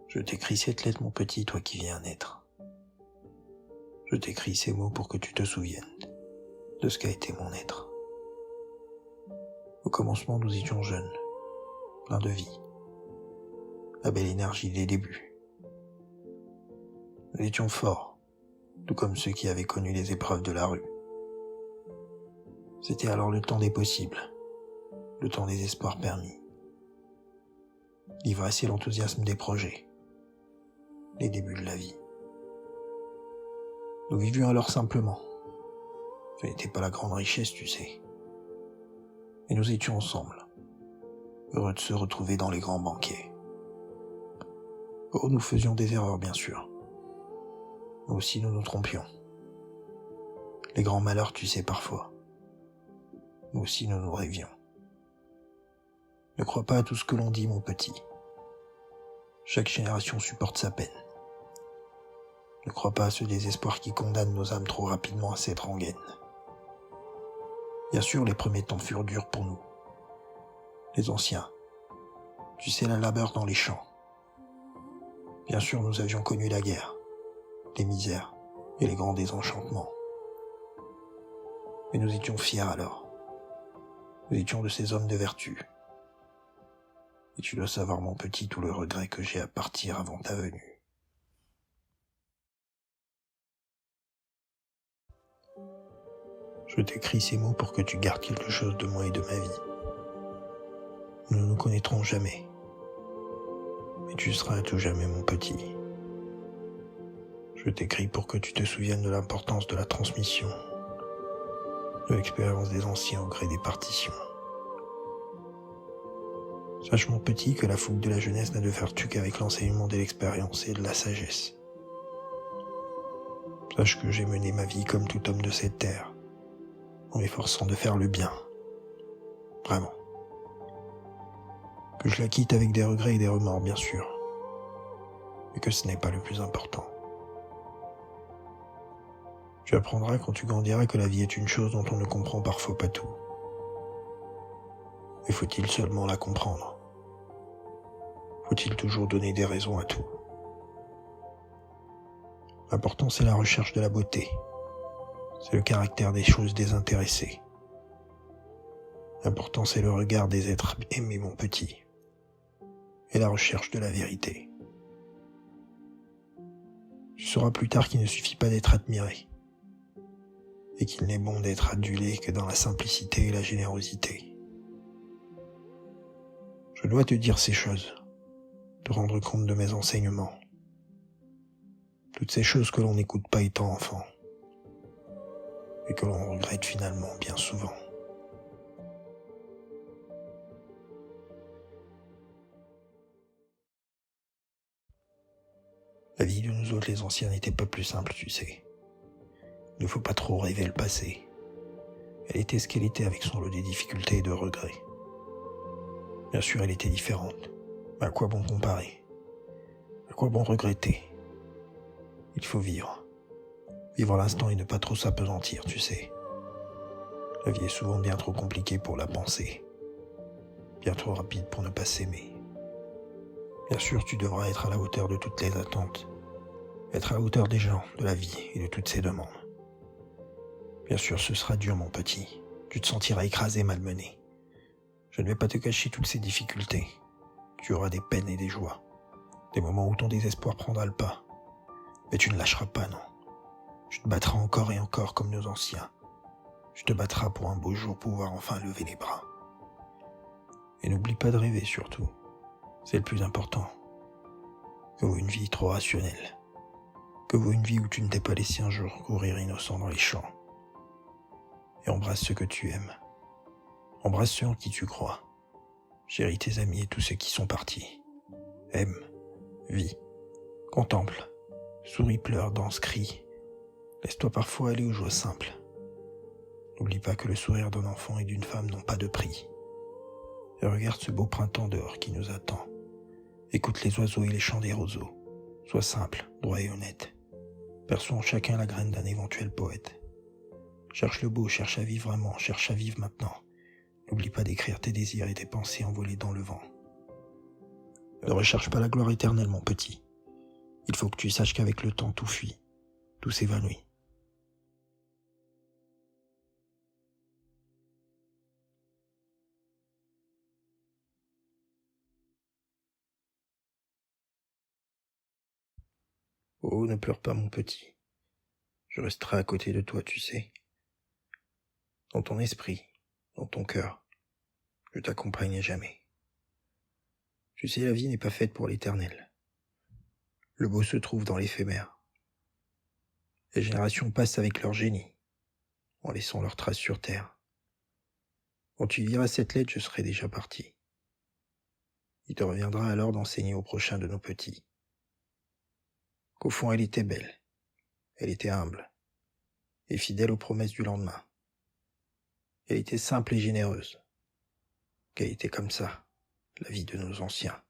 Je t'écris cette lettre, mon petit, toi qui viens naître. Je t'écris ces mots pour que tu te souviennes de ce qu'a été mon être. Au commencement, nous étions jeunes, pleins de vie, la belle énergie des débuts. Nous étions forts, tout comme ceux qui avaient connu les épreuves de la rue. C'était alors le temps des possibles, le temps des espoirs permis, l'ivresse et l'enthousiasme des projets, les débuts de la vie. Nous vivions alors simplement. Ce n'était pas la grande richesse, tu sais. Et nous étions ensemble, heureux de se retrouver dans les grands banquets. Oh, nous faisions des erreurs, bien sûr. Nous aussi, nous nous trompions. Les grands malheurs, tu sais, parfois. Nous aussi, nous nous rêvions. Ne crois pas à tout ce que l'on dit, mon petit. Chaque génération supporte sa peine. Ne crois pas à ce désespoir qui condamne nos âmes trop rapidement à cette rengaine. Bien sûr, les premiers temps furent durs pour nous. Les anciens. Tu sais, la labeur dans les champs. Bien sûr, nous avions connu la guerre, les misères et les grands désenchantements. Mais nous étions fiers alors. Nous étions de ces hommes de vertu. Et tu dois savoir, mon petit, tout le regret que j'ai à partir avant ta venue. Je t'écris ces mots pour que tu gardes quelque chose de moi et de ma vie. Nous ne nous connaîtrons jamais. Mais tu seras à tout jamais mon petit. Je t'écris pour que tu te souviennes de l'importance de la transmission, de l'expérience des anciens au gré des partitions. Sache mon petit que la fougue de la jeunesse n'a de vertu qu'avec l'enseignement de l'expérience et de la sagesse. Sache que j'ai mené ma vie comme tout homme de cette terre, en m'efforçant de faire le bien. Vraiment. Que je la quitte avec des regrets et des remords, bien sûr. Mais que ce n'est pas le plus important. Tu apprendras quand tu grandiras que la vie est une chose dont on ne comprend parfois pas tout. Mais faut-il seulement la comprendre? Faut-il toujours donner des raisons à tout? L'important, c'est la recherche de la beauté. C'est le caractère des choses désintéressées. L'important, c'est le regard des êtres aimés, mon petit. Et la recherche de la vérité. Tu sauras plus tard qu'il ne suffit pas d'être admiré. Et qu'il n'est bon d'être adulé que dans la simplicité et la générosité. Je dois te dire ces choses, te rendre compte de mes enseignements. Toutes ces choses que l'on n'écoute pas étant enfant, et que l'on regrette finalement bien souvent. La vie de nous autres les anciens n'était pas plus simple, tu sais. Il ne faut pas trop rêver le passé. Elle était ce qu'elle était avec son lot de difficultés et de regrets. Bien sûr, elle était différente. Mais à quoi bon comparer? À quoi bon regretter? Il faut vivre. Vivre l'instant et ne pas trop s'apesantir, tu sais. La vie est souvent bien trop compliquée pour la penser. Bien trop rapide pour ne pas s'aimer. Bien sûr, tu devras être à la hauteur de toutes les attentes. Être à la hauteur des gens, de la vie et de toutes ses demandes. Bien sûr, ce sera dur, mon petit. Tu te sentiras écrasé, malmené. Je ne vais pas te cacher toutes ces difficultés. Tu auras des peines et des joies. Des moments où ton désespoir prendra le pas. Mais tu ne lâcheras pas, non. Tu te battras encore et encore comme nos anciens. Tu te battras pour un beau jour pouvoir enfin lever les bras. Et n'oublie pas de rêver, surtout. C'est le plus important. Que vaut une vie trop rationnelle? Que vaut une vie où tu ne t'es pas laissé un jour courir innocent dans les champs? Et embrasse ceux que tu aimes. Embrasse ceux en qui tu crois. Chéris tes amis et tous ceux qui sont partis. Aime, vis, contemple, souris, pleure, danse, crie. Laisse-toi parfois aller aux joies simples. N'oublie pas que le sourire d'un enfant et d'une femme n'ont pas de prix. Et regarde ce beau printemps dehors qui nous attend. Écoute les oiseaux et les chants des roseaux. Sois simple, droit et honnête. Perçons chacun la graine d'un éventuel poète. Cherche le beau, cherche à vivre vraiment, cherche à vivre maintenant. N'oublie pas d'écrire tes désirs et tes pensées envolées dans le vent. Ne recherche pas la gloire éternelle, mon petit. Il faut que tu saches qu'avec le temps, tout fuit, tout s'évanouit. Oh, ne pleure pas, mon petit. Je resterai à côté de toi, tu sais. Dans ton esprit, dans ton cœur, je t'accompagne à jamais. Tu sais, la vie n'est pas faite pour l'éternel. Le beau se trouve dans l'éphémère. Les générations passent avec leur génie, en laissant leurs traces sur terre. Quand tu liras cette lettre, je serai déjà parti. Il te reviendra alors d'enseigner au prochain de nos petits qu'au fond elle était belle, elle était humble, et fidèle aux promesses du lendemain. Elle était simple et généreuse, qu'elle était comme ça, la vie de nos anciens.